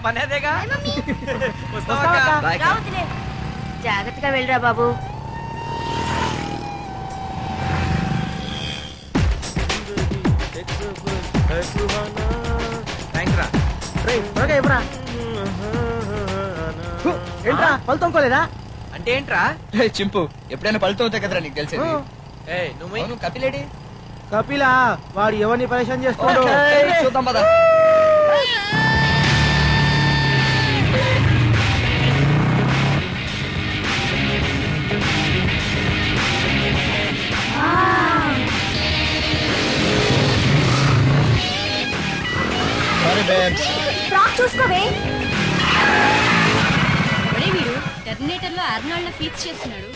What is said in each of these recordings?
పనేదేగా. జాగ్రత్తగా వెళ్ళరా బాబు. ఏంట్రా పళ్ళు తొంకోలేదా? అంటే ఏంట్రా? చింపు ఎప్పుడైనా పళ్ళతో అవుతాయి కదరా నీకు తెలిసేది. నువ్వు కపిలేడి? కపిలా వాడు ఎవరిని పరేషాన్ చేస్తాడు? చూద్దాం పద. చూసుకోవే. వీడు టెర్మినేటర్ లో ఆర్నాల్డ్ ఫీచ్ చేస్తున్నాడు.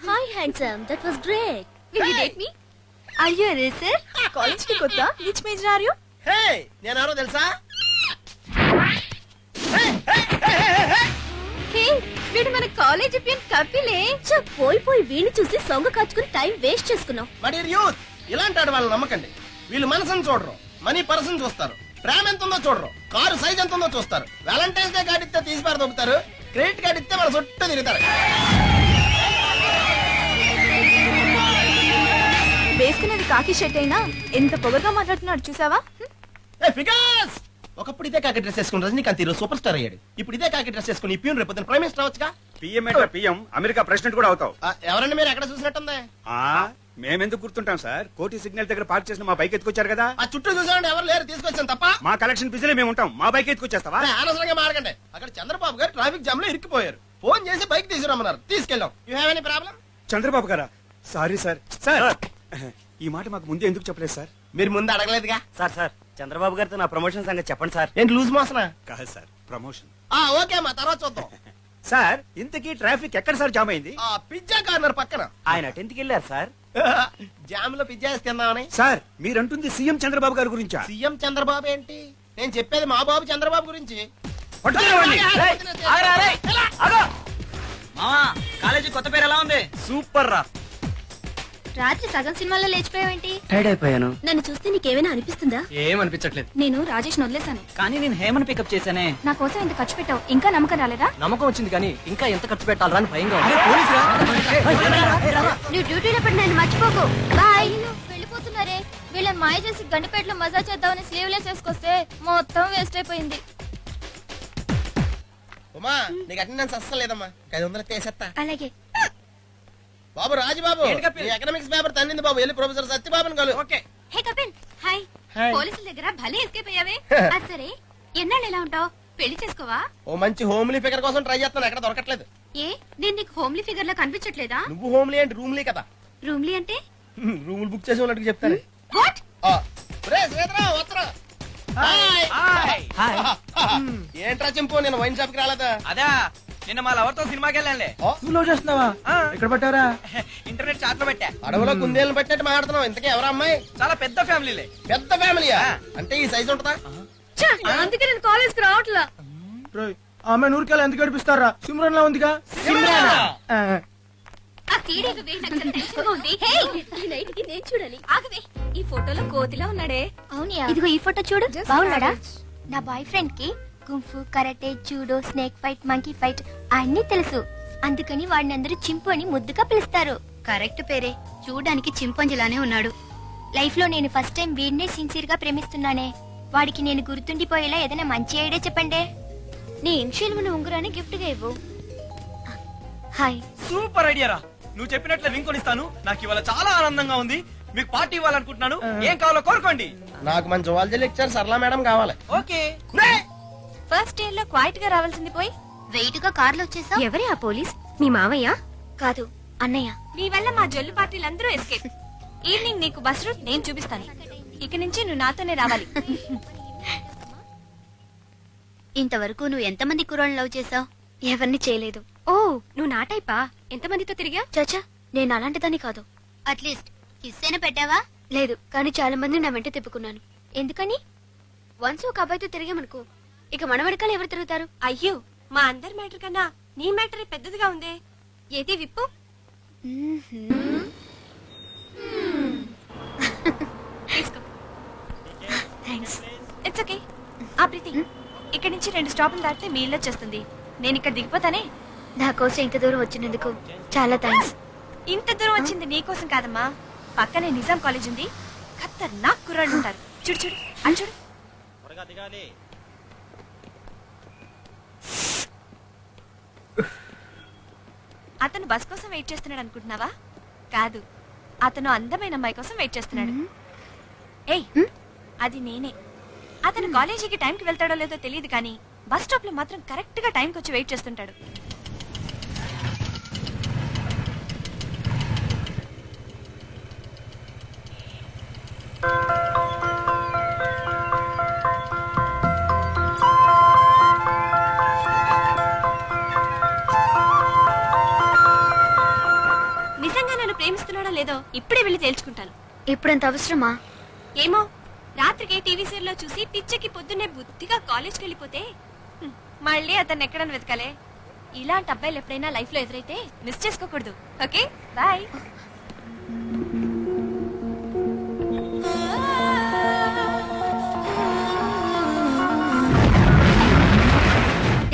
Hi handsome, that was great. Will you date me? Are you a racer? College కి కొత్త? Which major are you? హే నేను ఎవరో తెలుసా? హే, వీడు మన కాలేజ్ పియన్ కపిలే. పోయి వీణ్ణి చూసి సొంగ కాచుకుని టైం వేస్ట్ చేసుకున్నావు. మై డియర్ యూత్, ఇలాంటి వాళ్ళని నమ్మకండి. వీళ్ళు మనసుని చూడరు, మనీ పర్సన్ చూస్తారు. ప్రేమ ఎంత ఉందో చూడరు, కారు సైజ్ ఎంత ఉందో చూస్తారు. వ్యాలంటైన్స్ డే కార్డు ఇస్తే తీసి పార దొబ్బుతారు, క్రెడిట్ కార్డు ఇస్తే మన చుట్టూ తిరుగుతారు. వేసుకునేది కాకి షర్ట్ అయినా ఎంత పొగరుగా మాట్లాడుతున్నాడు చూసావా? ఒకప్పుడు ఇదే కాకి డ్రెస్ వేసుకుని రజనీకాంత్ ఈరోజు సూపర్ స్టార్ అయ్యాడు. ఇప్పుడు ఇదే కాకి డ్రెస్ వేసుకుని పిఎం రేపు ప్రైమ్ మినిస్టర్ అవచ్చుగా. పిఎం అమెరికా ప్రెసిడెంట్ కూడా అవుతావు. ఎవరండి మీరు ఎక్కడ చూసినట్టుంది? మేమెందుకు గుర్తుంటాం సార్? కోటి సిగ్నల్ దగ్గర పార్క్ చేసిన మా బైక్ ఎత్తుకొచ్చారు కదా. ఆ చుట్టూ చూసామండి, ఎవరు లేరు, తీసుకొచ్చాను తప్ప. మా కలెక్షన్ బిజీలో మేము ఉంటాం, మా బైక్ ఎత్తుకొచ్చేస్తావా? అనవసరంగా మాడకండి. అక్కడ చంద్రబాబు గారు ట్రాఫిక్ జామ్ లో ఇరుక్కుపోయారు. ఫోన్ చేసి బైక్ తీసుకురమ్మన్నారు, తీసుకెళ్ళాం. You have any problem? Chandrababu గారా? Sorry sir. సార్ ఈ మాట మాకు ముందే ఎందుకు చెప్పలేదు సార్? మీరు ముందు అడగలేదుగా. సార్ చంద్రబాబు గారితో నా ప్రమోషన్ సంగతి చెప్పండి సార్. ఏంటి లూజ్ మోసనా? కాదు సార్, ప్రమోషన్. ఓకే మా తర్వాత చూద్దాం. సార్ ఇంతకీ ట్రాఫిక్ ఎక్కడ సార్ జామ్ అయింది? పిజ్జా కార్నర్ పక్కన. ఆయన 10th కి వెళ్ళారు సార్. జామ్ లో పిజ్జా వేసి తిందామని. సార్ మీరంటుంది సీఎం చంద్రబాబు గారి గురించా? సీఎం చంద్రబాబు ఏంటి, నేను చెప్పేది మా బాబు చంద్రబాబు గురించి. మామా కాలేజీ కొత్త పేరు ఎలా ఉంది? సూపర్ రా. రాత్రి సగం సినిమాలో లేచిపోయావేంటి? టైర్డ్ అయిపోయాను. నన్ను చూస్తే నీకేమైనా అనిపిస్తుందా? ఏమనిపించట్లేదు. నేను రాజేష్ వదిలేశాను. కానీ నేను హేమను పికప్ చేశానే. నా కోసం ఎంత ఖర్చు పెట్టావు, ఇంకా నమ్మకం రాలేదా? నమ్మకం వచ్చింది కానీ ఇంకా ఎంత ఖర్చు పెట్టాలరా అని భయంగా. నువ్వు డ్యూటీలో పడి నన్ను మర్చిపోకు. బాయ్. వెళ్ళిపోతున్నారే, వీళ్ళని మాయ చేసి గండిపేటలో మజా చేద్దామని స్లీవ్లెస్ వేసుకొస్తే మొత్తం వేస్ట్ అయిపోయింది. ఉమా నీకు అటెండెన్స్ అస్సలు లేదమ్మా, 500 తీసేస్తా. అలాగే. బాబు రాజుబాబు, ఎకనామిక్స్ పేపర్ తన్నింది బాబు, వెళ్ళి ప్రొఫెసర్ సత్యబాబుని కలు. హే కపిల్, హాయ్. పోలీసుల దగ్గర భలే ఎస్కేప్ అయ్యావే. సరే ఎన్నాళ్ళు ఎలా ఉంటావు? పెళ్లి చేసుకోవా? ఓ మంచి హోమ్లీ ఫిగర్ కోసం ట్రై చేస్తాను, ఎక్కడ దొరకట్లేదు. ఏ నేను నీకు హోమ్లీ ఫిగర్ లా కనిపించట్లేదా? నువ్వు హోమ్లీ అంటే రూమ్లీ కదా. రూమ్లీ అంటే? రూములు బుక్ చేసి ఉన్నట్టు చెప్తాను. వాట్? ఏంట్రా చింపు, నేను వైన్ షాప్ కి రాలేదా? అదా నిన్న మా లవర్ తో సినిమాకి వెళ్ళానులే. నువ్వు చేస్తున్నావా? ఎక్కడ పెట్టారా? ఇంటర్నెట్ చాట్ లో పెట్టా. అడవులో కుందేళ్ళు పెట్టినట్టు మాట్లాడుతున్నావు. ఇంతకీ ఎవరా అమ్మాయి? చాలా పెద్ద ఫ్యామిలీలే. పెద్ద ఫ్యామిలీయా? అంటే ఈ సైజ్ ఉంటదా? అందుకే నేను కాలేజ్ కి రావట్లా. ఆమె నూరికాయలు ఎందుకు గడిపిస్తారా? సిమ్రన్ లా ఉందిగా. ఆ సీడీ నాకు టెన్షన్ ఉంది. హే ఈ నైట్ కి నేను చూడాలి. ఆగవే, ఈ ఫోటోలో కోతిలా ఉన్నాడే. అవునియా? ఇదిగో ఈ ఫోటో చూడు, బాగున్నాడా? నా బాయ్ ఫ్రెండ్ కి kung fu, karate, judo, snake fight, monkey fight అన్ని తెలుసు. అందుకని వాడిని అందరూ చింపు అని ముద్దుగా పిలుస్తారు. కరెక్ట్ పేరే, చూడడానికి చింపంజిలానే ఉన్నాడు. లైఫ్ లో నేను ఫస్ట్ టైం వీడినే సిన్సియర్ గా ప్రేమిస్తున్నానే. వాడికి నేను గుర్తుండిపోయేలా ఏదైనా మంచి ఐడియా చెప్పండి. నీ ఇన్షియల్ ఉన్న ఉంగరాన్ని గిఫ్ట్ గా ఇవ్వు. హాయ్. సూపర్ ఐడియా రా. నువ్వు చెప్పినట్లే రింగ్ కొనిస్తాను. నాకు ఇవాళ చాలా ఆనందంగా ఉంది. మీకు పార్టీ ఇవ్వాలనుకుంటున్నాను. ఏం కావాలో కోరుకోండి. నాకు మంచి జువాలజీ లెక్చర్ సరళ మేడం కావాలి. ఓకే. ఫస్ట్ ఇయర్ లో క్వైట్ గా రావాల్సింది పోయి వెయిట్ గా కార్లో వచ్చేసా. ఎవరే ఆ పోలీస్? మీ మావయ్య? కాదు, అన్నయ్య. నీ వల్ల మా జల్లు పార్టీలందరూ ఎస్కేప్. ఈవినింగ్ నీకు బస్ రూట్ నేను చూపిస్తాను. ఇక నుంచి నువ్వు నాతోనే రావాలి. ఇంతవరకు నువ్వు ఎంతమంది కుర్రాళ్ళు లవ్ చేసావు? ఎవరిని చేయలేదు. ఓ నువ్వు నా టైపా? ఎంతమందితో తిరిగా? చచ్చా, నేను అలాంటిదాన్ని కాదు. అట్లీస్ట్ కిస్ అయినా పెట్టావా? లేదు, కానీ చాలా మంది నా వెంట తిప్పుకున్నాను. ఎందుకని? వన్స్ ఒక అబ్బాయితో తిరిగామనుకో, ఇక మన వెనకాల ఎవరు తిరుగుతారు? అయ్యో, మా అందరి మ్యాటర్ కన్నా నీ మ్యాటర్ పెద్దదిగా ఉందే. ఏది విప్పు. నుంచి 2 స్టాపులు దాటితే మీ ఇల్లు వచ్చేస్తుంది. నేను ఇక్కడ దిగిపోతానే. నా కోసం ఇంత దూరం వచ్చినందుకు చాలా థ్యాంక్స్. ఇంత దూరం వచ్చింది నీకోసం కాదమ్మా. పక్కనే నిజాం కాలేజ్ ఉంది. ఖతర్నాక్ కుర్రాళ్ళు ఉంటారు. చూడు చూడు అని చూడు. అతను బస్ కోసం వెయిట్ చేస్తున్నాడు అనుకుంటున్నావా? కాదు, అతను అందమైన అమ్మాయి కోసం వెయిట్ చేస్తున్నాడు. ఏయ్, అది నేనే. అతను కాలేజీకి టైంకి వెళ్తాడో లేదో తెలియదు కానీ బస్ స్టాప్ లో మాత్రం కరెక్ట్ గా టైంకి వచ్చి వెయిట్ చేస్తుంటాడు. నిజంగా నన్ను ప్రేమిస్తున్నాడో లేదో ఇప్పుడే వెళ్ళి తేల్చుకుంటాను. ఇప్పుడంత అవసరమా? ఏమో, రాత్రికి టీవీ సీరియల్లో చూసి పిచ్చకి పొద్దున్నే బుద్ధిగా కాలేజ్కి వెళ్ళిపోతే మళ్ళీ అతన్ని ఎక్కడని వెతకాలే. ఇలాంటి అబ్బాయిలు ఎప్పుడైనా లైఫ్ లో ఎదురైతే మిస్ చేసుకోకూడదు. Okay, bye.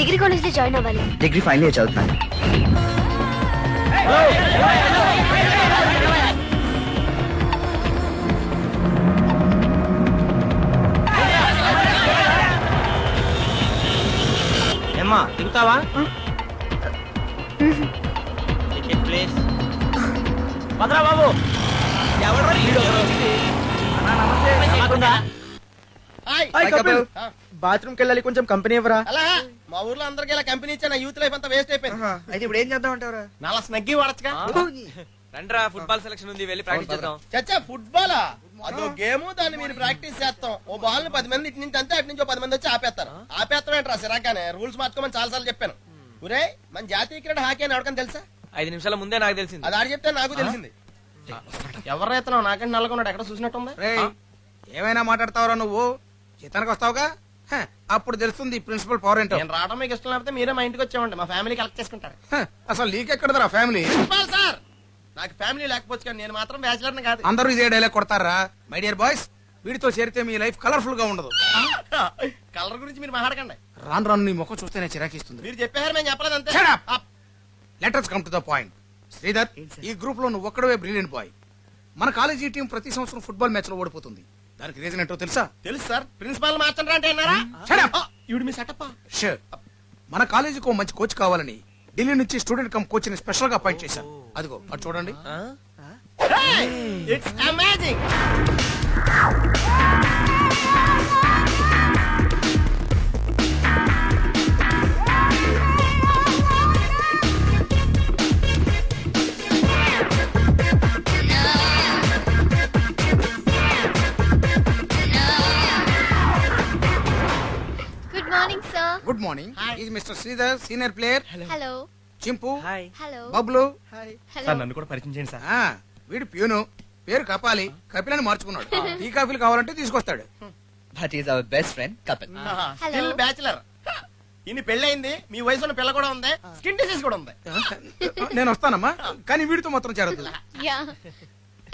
డిగ్రీ కాలేజ్ లో జాయిన్ అవ్వాలి. డిగ్రీ ఫైనల్ ఇయర్ చదువుతాను. ఏమ్మా దిగుతావా? Ticket please. భద్రా బాబు, హాయ్. బాత్రూమ్ కి వెళ్ళాలి, కొంచెం కంపెనీ ఇవ్వరా? అలా మా ఊర్లో అందరికి ఇలా కంపెనీ ఇచ్చా, నా యూత్ లైఫ్ అంతా వేస్ట్ అయిపోయింది. అయితే ఇప్పుడు ఏం చేద్దాం అంటారా? నల్ల స్నగ్గి వాడచ్చుగా. రండ్రా, ఫుట్బాల్ సెలక్షన్ ఉంది, వెళ్ళి ప్రాక్టీస్ చేద్దాం. చచ్చా ఫుట్బాలా? అదో గేమ్, దాన్ని మీరు ప్రాక్టీస్ చేస్తాం. ఓ బాల్ ని 10 మంది ఇటు నుంచి అంతే, అటు నుంచి 10 మంది వచ్చి ఆపేస్తారు. ఆపేస్తాం ఏంట్రా సిరాగానే? రూల్స్ మార్చుకోమని చాలా సార్లు చెప్పాను. ఒరే, మన జాతీయ క్రీడ హాకీ అని ఎవరికని తెలుసా? 5 నిమిషాల ముందే నాకు తెలిసింది. అది ఆడి చెప్తే నాకు తెలిసింది. ఎవరైతున్నావు? నాకంటే నల్లగొన్నాడు, ఎక్కడ చూసినట్టుంది. ఏమైనా మాట్లాడతావురా నువ్వు? జీతానికి వస్తావుగా, హ, అప్పుడు తెలుస్తుంది ప్రిన్సిపల్ పవర్ ఏంటో. నేను రావడం మీకు ఇష్టం లేకపోతే మీరే మా ఇంటికి వచ్చామండి, మా ఫ్యామిలీ కలెక్ట్ చేసుకుంటారు. హ, అసలు నీకెక్కడదరా ఫ్యామిలీ? సార్, నాకు ఫ్యామిలీ లేకపోవచ్చు కానీ నేను మాత్రం బ్యాచిలర్ కాదు. అందరూ ఇదే డైలాగ్ కొడతారా? మై డియర్ బాయ్స్, వీడితో చేరితే మీ లైఫ్ కలర్ఫుల్ గా ఉండదు. కలర్ గురించి మీరు మాట్లాడకండి. రాను రాను నీ ముఖం చూస్తేనే చిరాకిస్తుంది. మీరు చెప్పారు, మేము చెప్పలేదు అంతే. Letters come to the point. Sridhar, ఈ గ్రూప్ లో నువ్వు ఒక్కడవే బ్రిలియంట్ బాయ్. మన కాలేజీ టీం ప్రతి సంవత్సరం ఫుట్బాల్ మ్యాచ్ లో ఓడిపోతుంది. దానికి రీజన్ ఏంటో తెలుసా? తెలుసు సార్, ప్రిన్సిపాల్ మార్చండి అంటే అన్నారా? ఇవిడు మీ సెటప్. షూర్. మన కాలేజీకి ఓ మంచి కోచ్ కావాలని ఢిల్లీ నుంచి స్టూడెంట్ కమ్ కోచ్ ని స్పెషల్ గా అపాయింట్ చేశాను. అదిగో అది చూడండి. It's amazing. Good morning sir. Good morning. Is mister Sridhar, senior player. Hello. Chimpu, hello. Bablu. Hello. నన్ను కూడా పరిచయం చేయండి సార్. ఆ, వీడు ప్యూను, పేరు కపాలి, కపిలని మార్చుకున్నాడు. టీ కాఫీలు కావాలంటే తీసుకొస్తాడు. That is our best friend Kapil. Still bachelor. ఇన్ని పెళ్ళయింది, మీ వయసు ఉన్న పిల్ల కూడా ఉంది, స్కిన్ డిసీజ్ కూడా ఉంది. నేను వస్తానమ్మా, కానీ వీడితో మాత్రం చేరదు. Yeah.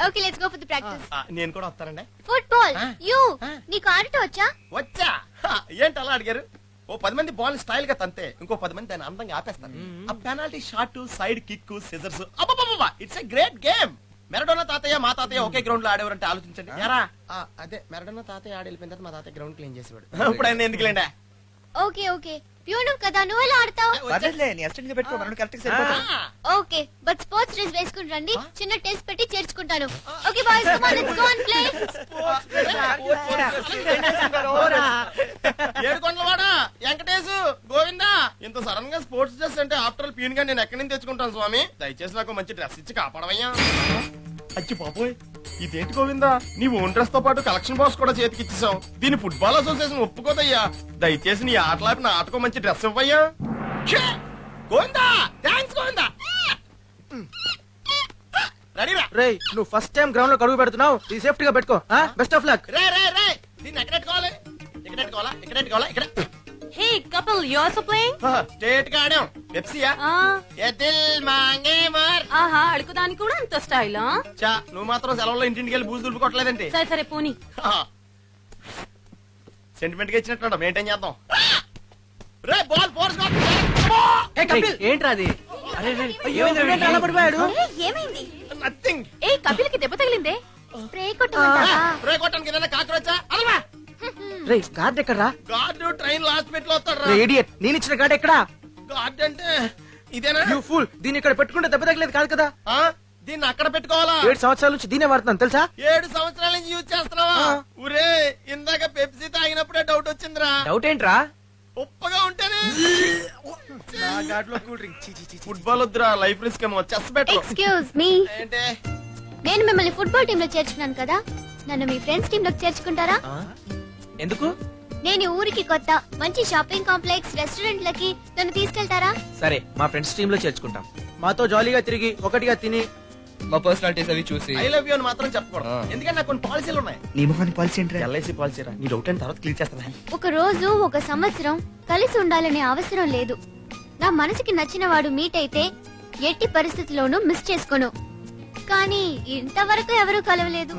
Okay, let's go for the practice. నేను కూడా వస్తానండి. ఫుట్బాల్. యు. నీకు ఆడటం వచ్చా? వచ్చా. ఏంటి అలా అడిగారు? ఓ 10 మంది బాల్ స్టైల్ గా తంతే ఇంకో 10 మంది దాన్ని అందంగా ఆపేస్తారు. ఆ penalty shot, side kick, scissors, it's a great game. Maradona తాతయ్య, మా తాతయ్య ఒకే గ్రౌండ్ లో ఆడేవారంటే ఆలోచించండి. యారా, అదే మెరడోనా తాతయ్య ఆడి వెళ్ళిపోయిన తర్వాత మా తాతయ్య గ్రౌండ్ క్లీన్ చేసేవాడు. ఇప్పుడు ఆయన ఎందుకులేండి. Okay okay. ప్యూను కదా, నువ్వు ఎలా ఆడతావు? పర్లేదులే, నీ అసిస్టెంట్ గా పెట్టుకో, మనం కరెక్ట్ గా సరిపోతాం. ఓకే, బట్ స్పోర్ట్స్ డ్రెస్ వేసుకుని రండి, చిన్న టెస్ట్ పెట్టి చేర్చుకుంటాను. Okay boys, come on, let's go and play. ఏడుకొండలవాడా, వెంకటేశు, గోవిందా, ఇంత సడన్ గా స్పోర్ట్స్ డ్రెస్ అంటే ఆఫ్టర్ ఆల్ పీన్ గా నేను ఎక్కడి నుంచి తెచ్చుకుంటాను స్వామి? దయచేసి నాకు మంచి డ్రెస్ ఇచ్చి కాపాడవయ్యా. అచ్చి పాపోయ్, ఇదేంటి గోవిందా, నీ ఓన్ డ్రెస్ తో పాటు కలెక్షన్ బాక్స్ కూడా చేతికి ఇచ్చేసావు. దీని ఫుట్బాల్ అసోసియేషన్ ఒప్పుకోదయ్యా. దయచేసి నీ ఆటలాపి నా ఆటకో మంచి డ్రెస్ ఇవ్వయ్యా. గోవిందా, థ్యాంక్స్ గోవిందా. రెడీరా? రే, నువ్వు ఫస్ట్ టైం గ్రౌండ్ లో కడుగు పెడుతున్నావు, ఇది సేఫ్టీగా పెట్టుకో. Best of luck. రే రే రే, దీన్ని ఎక్కడ పెట్టుకోవాలి? ఇక్కడ పెట్టుకోవాలా? ఇక్కడ పెట్టుకోవాలా? ఇక్కడ. Hey couple, you also playing? State గా ఆడాం. పెప్సీయా? ఏ దిల్ మాంగే మర్. ఆహా, అడుగుదానికి కూడా అంత స్టైల్. చా, నువ్వు మాత్రం సెలవుల్లో ఇంటింటికి వెళ్ళి బూజు దులుపుకోవట్లేదండి. సరే సరే పోనీ. సెంటిమెంట్ గా ఇచ్చినట్టు మెయింటైన్ చేద్దాం. రే బాల్ ఫోర్స్ ఏంట్రా అది అయ్యో, వీడేంటి అలా పడిపోయాడు ఏమైంది? నథింగ్. ఏ కపిల్కి దెబ్బ తగిలిందే. స్ప్రే కొట్టమంటావా? రే కొట్టానికి ఏదైనా కాకరొచ్చా అలవా రే గార్డ్ ఎక్కడ్రా? గార్డు ట్రైన్ లాస్ట్ బిట్ లో వస్తాడు రే ఇడియట్, నేను ఇచ్చిన గార్డ్ ఎక్కడా? గార్డ్ అంటే ఇదేనా? యూ ఫూల్, దీన్ని ఇక్కడ పెట్టుకుంటే దెబ్బ తగిలేదు కాదు కదా. ఆ? దీన్ని అక్కడ పెట్టుకోవాలా? 7 సంవత్సరాల నుంచి దీనే వాడుతున్నాను తెలుసా? 7 సంవత్సరాల నుంచి యూజ్ చేస్తున్నావా? ఊరే ఇందాక పెప్సీ తాగినప్పుడే డౌట్ వచ్చిందిరా. డౌట్ ఏంట్రా? ఉప్పగా ఉంటేనే ఫుట్బాల్ వద్దురా, లైఫ్ రిస్క్ ఏమో. Chess better. ఎక్స్క్యూజ్ మీ, ఏంటే నేను మిమ్మల్ని ఫుట్బాల్ టీమ్ లో చేర్చుకున్నాను కదా, నన్ను మీ ఫ్రెండ్స్ టీమ్ లోకి చేర్చుకుంటారా? ఎందుకు? నేను ఈ ఊరికి కొత్త, మంచి షాపింగ్ కాంప్లెక్స్ రెస్టారెంట్లకి నన్ను తీసుకెళ్తారా? సరే, మా ఫ్రెండ్స్ టీమ్ లో చేర్చుకుంటాం. మాతో జాలీగా తిరిగి ఒకటిగా తిని మా పర్సనాలిటీస్ అవి చూసి ఐ లవ్ యూ అని మాత్రం చెప్పకూడదు, ఎందుకంటే నాకు కొన్ని పాలసీలు ఉన్నాయి. నీ ముఖాన్ని పాలసీ ఏంట్రా? ఎల్ఐసి పాలసీ రా, నీ డౌట్ అయిన తర్వాత క్లియర్ చేస్తాను. ఒక రోజు, ఒక సంవత్సరం కలిసి ఉండాలనే అవసరం లేదు. నా మనసుకి నచ్చిన వాడు మీట్ అయితే ఎట్టి పరిస్థితిలోనూ మిస్ చేసుకోను. కానీ ఇంతవరకు ఎవరూ కలవలేదు.